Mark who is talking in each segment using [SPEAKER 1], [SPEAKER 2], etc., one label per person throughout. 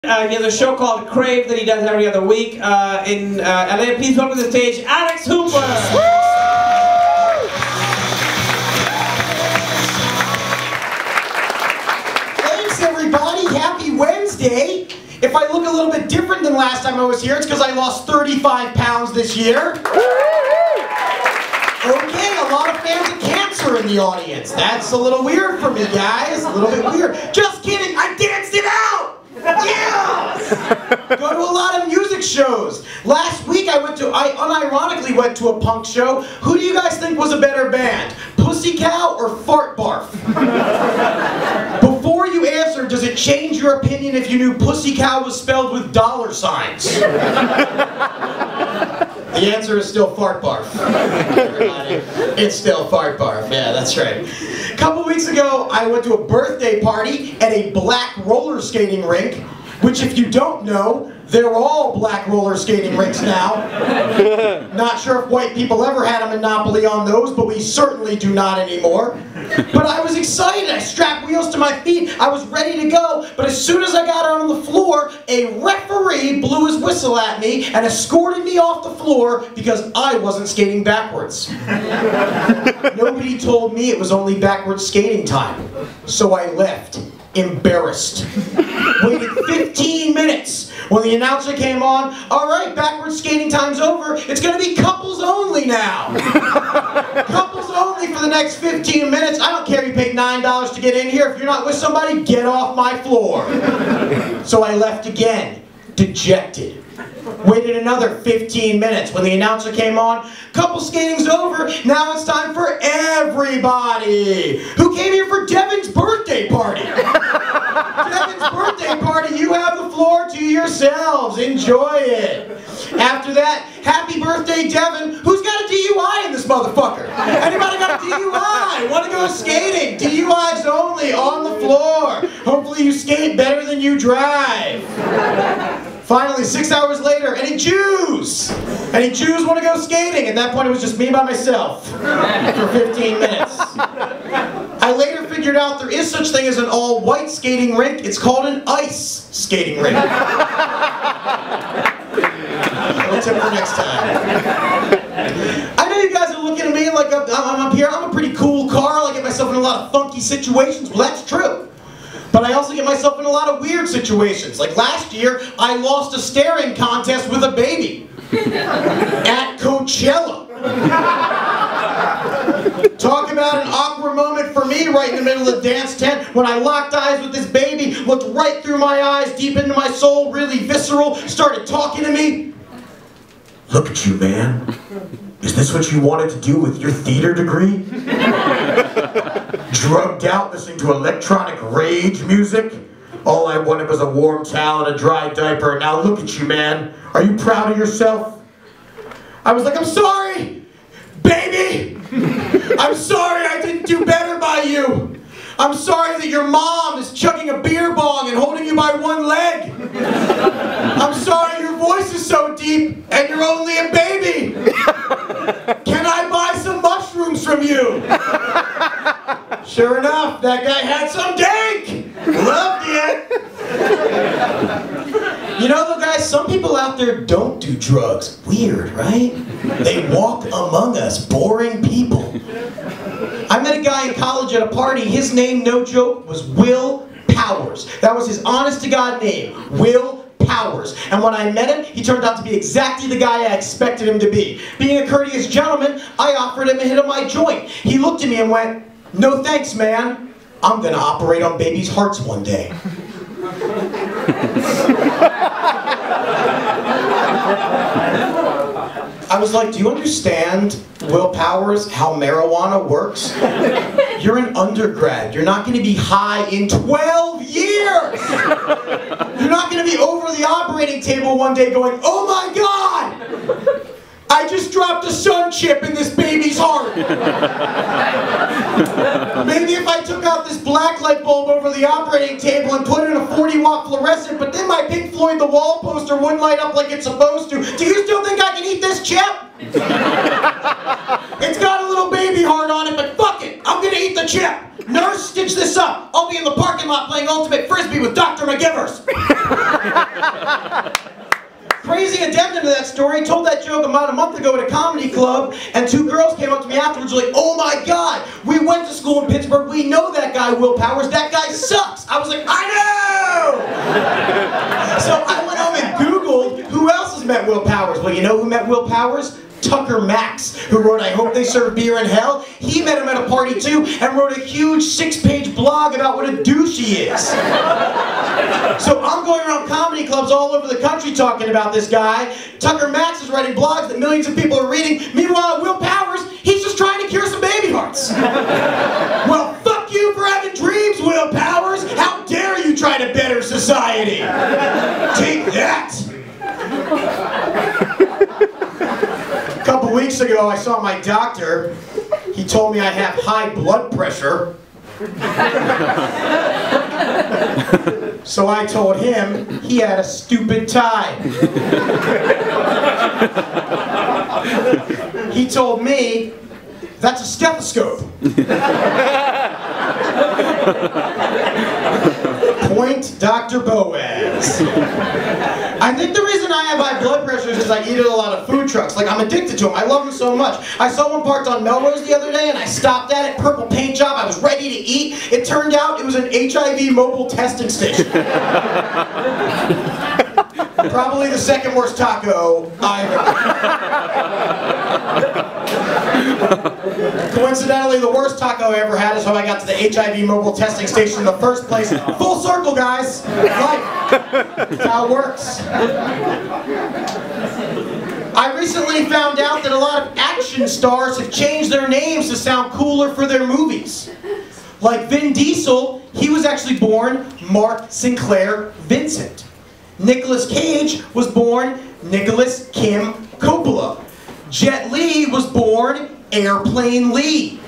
[SPEAKER 1] He has a show called Crave that he does every other week in LA. Please welcome to the stage, Alex Hooper.
[SPEAKER 2] Thanks, everybody. Happy Wednesday. If I look a little bit different than last time I was here, it's because I lost 35 pounds this year. Okay, a lot of fans of cancer in the audience. That's a little weird for me, guys. A little bit weird. Just kidding. I danced it out. Yes! Go to a lot of music shows. Last week I unironically went to a punk show. Who do you guys think was a better band? Pussy Cow or Fart Barf? Before you answer, does it change your opinion if you knew Pussy Cow was spelled with dollar signs? The answer is still Fart Barf. Everybody, it's still Fart Barf. Yeah, that's right. A couple weeks ago, I went to a birthday party at a black roller skating rink, which, if you don't know, they're all black roller skating rinks now. Not sure if white people ever had a monopoly on those, but we certainly do not anymore. But I was excited. I strapped wheels to my feet. I was ready to go. But as soon as I got out on the floor, a referee blew his whistle at me and escorted me off the floor because I wasn't skating backwards. Nobody told me it was only backwards skating time. So I left, embarrassed. Waited 15 minutes. When the announcer came on, all right, backwards skating time's over. It's going to be couples only now. Couples only for the next 15 minutes. I don't care if you paid $9 to get in here. If you're not with somebody, get off my floor. So I left again, dejected. Waited another 15 minutes. When the announcer came on, couple skating's over. Now it's time for everybody who came here for Devin's birthday party. Devin's birthday party, you have the floor to yourselves. Enjoy it. After that, happy birthday, Devin. Who's got a DUI in this motherfucker? Anybody got a DUI? Want to go skating? DUIs only on the floor. Hopefully you skate better than you drive. Finally, 6 hours later, any Jews? Any Jews want to go skating? At that point, it was just me by myself for 15 minutes. I later figured out there is such thing as an all-white skating rink. It's called an ice skating rink. Little tip for next time. I know you guys are looking at me like I'm up here. I'm a pretty cool Carl. I get myself in a lot of funky situations. Well, that's true. But I also get myself in a lot of weird situations. Like last year, I lost a staring contest with a baby at Coachella. Talk about an awkward moment for me right in the middle of the dance tent when I locked eyes with this baby, looked right through my eyes, deep into my soul, really visceral, started talking to me. Look at you, man. Is this what you wanted to do with your theater degree? Drugged out listening to electronic rage music? All I wanted was a warm towel and a dry diaper. Now look at you, man. Are you proud of yourself? I was like, I'm sorry, baby. I'm sorry I didn't do better by you. I'm sorry that your mom is chugging a beer bong and holding you by one leg. I'm sorry your voice is so deep and you're only a baby. Can I buy some mushrooms from you? Sure enough, that guy had some dank. Loved it. You know, though, guys, some people out there don't do drugs. Weird, right? They walk among us, boring people. I met a guy in college at a party. His name, no joke, was Will Powers. That was his honest-to-God name, Will Powers. And when I met him, he turned out to be exactly the guy I expected him to be. Being a courteous gentleman, I offered him a hit of my joint. He looked at me and went, "No thanks, man. I'm gonna operate on babies' hearts one day." I was like, do you understand, Will Powers, how marijuana works? You're an undergrad. You're not going to be high in 12 years! You're not going to be over the operating table one day going, oh my God! I just dropped a sun chip in this baby's heart. Maybe if I took out this black light bulb over the operating table and put in a 40-watt fluorescent, but then my Pink Floyd The Wall poster wouldn't light up like it's supposed to. Do you still think I can eat this chip? It's got a little baby heart on it, but fuck it. I'm gonna eat the chip. Nurse, stitch this up. I'll be in the parking lot playing Ultimate Frisbee with Dr. McGivers. Crazy addendum to that story, told that joke about a month ago at a comedy club, and 2 girls came up to me afterwards like, oh my god, we went to school in Pittsburgh, we know that guy Will Powers, that guy sucks. I was like, I know! So I went home and Googled who else has met Will Powers. Well, you know who met Will Powers? Tucker Max, who wrote I Hope They Serve Beer in Hell. He met him at a party too and wrote a huge 6-page blog about what a douche he is. So I'm going around comedy clubs all over the country talking about this guy. Tucker Max is writing blogs that millions of people are reading. Meanwhile, Will Powers, he's just trying to cure some baby hearts. Well, fuck you for having dreams, Will Powers. How dare you try to better society? Take that. A couple weeks ago, I saw my doctor. He told me I have high blood pressure. So I told him he had a stupid tie. He told me, that's a stethoscope. Point Dr. Boaz. I think the reason I have high blood pressure is because I eat at a lot of food trucks. Like, I'm addicted to them. I love them so much. I saw one parked on Melrose the other day and I stopped at it, purple paint job. I was ready to eat. It turned out it was an HIV mobile testing station. Probably the second worst taco I've ever. Coincidentally, the worst taco I ever had is how I got to the HIV mobile testing station in the first place. Full circle, guys. Life. That's how it works. I recently found out that a lot of action stars have changed their names to sound cooler for their movies. Like Vin Diesel, he was actually born Mark Sinclair Vincent. Nicolas Cage was born Nicholas Kim Coppola. Jet Li was born Airplane Lee.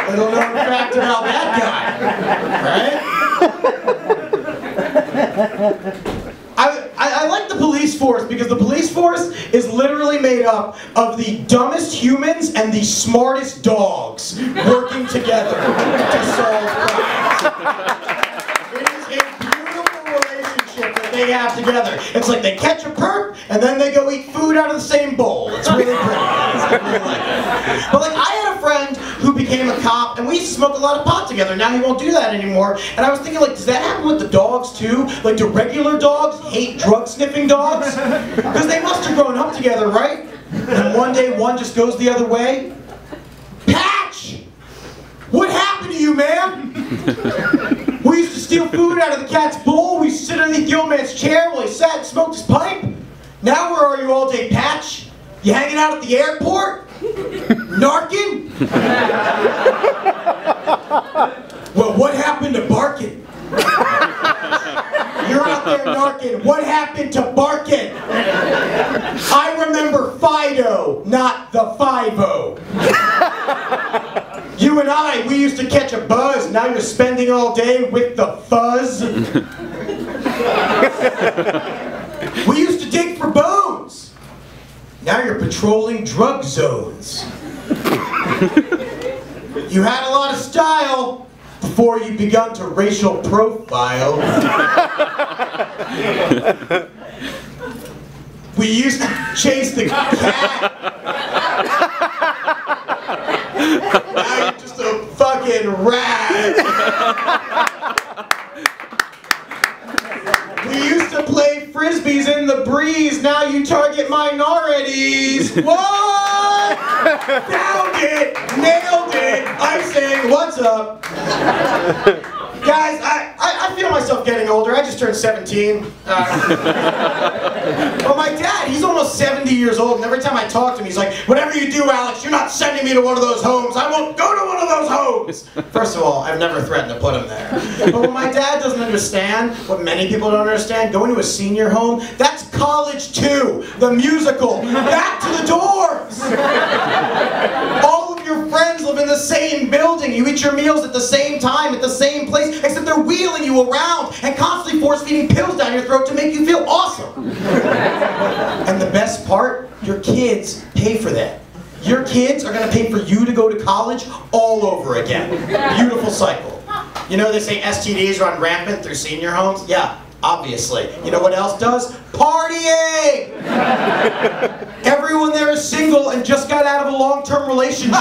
[SPEAKER 2] Little known fact about that guy, right? I like the police force because the police force is literally made up of the dumbest humans and the smartest dogs working together to solve crimes. It is a beautiful relationship that they have together. It's like they catch a perp and then they go eat food out of the same bowl. It's really pretty. I really like it. But like, I had a friend who became a cop and we used to smoke a lot of pot together. Now he won't do that anymore. And I was thinking, like, does that happen with the dogs too? Like, do regular dogs hate drug-sniffing dogs? Because they must have grown up together, right? And one day one just goes the other way. Patch! What happened to you, man? We used to steal food out of the cat's bowl. We used to sit underneath the old man's chair while he sat and smoked his pipe. Now where are you all day, Patch? You hanging out at the airport? Narkin? Well, what happened to barking? You're out there narking. What happened to barking? I remember Fido, not the 5-0. You and I, we used to catch a buzz. Now you're spending all day with the fuzz. We used to dig for bones. Now you're patrolling drug zones. You had a lot of style before you begun to racial profile. We used to chase the cat. Now you're just a fucking rat. We used to play frisbees in the breeze, now you target minorities. What? Found it! Nailed it! Icing, what's up? Guys, I feel myself getting older. I just turned 17. Well, my dad, he's almost 70 years old, and every time I talk to him, he's like, whatever you do, Alex, you're not sending me to one of those homes. I won't go to one of those homes. First of all, I've never threatened to put him there. But what my dad doesn't understand, what many people don't understand, going to a senior home, that's College 2, the musical. Back to the dorms. All of your friends live in the same building. You eat your meals at the same time, at the same place, except they're wheeling you around and constantly force-feeding pills down your throat to make you feel awesome. And the best part, your kids pay for that. Your kids are going to pay for you to go to college all over again. Beautiful cycle. You know they say STDs run rampant through senior homes? Yeah, obviously. You know what else does? Partying! Everyone there is single and just got out of a long-term relationship.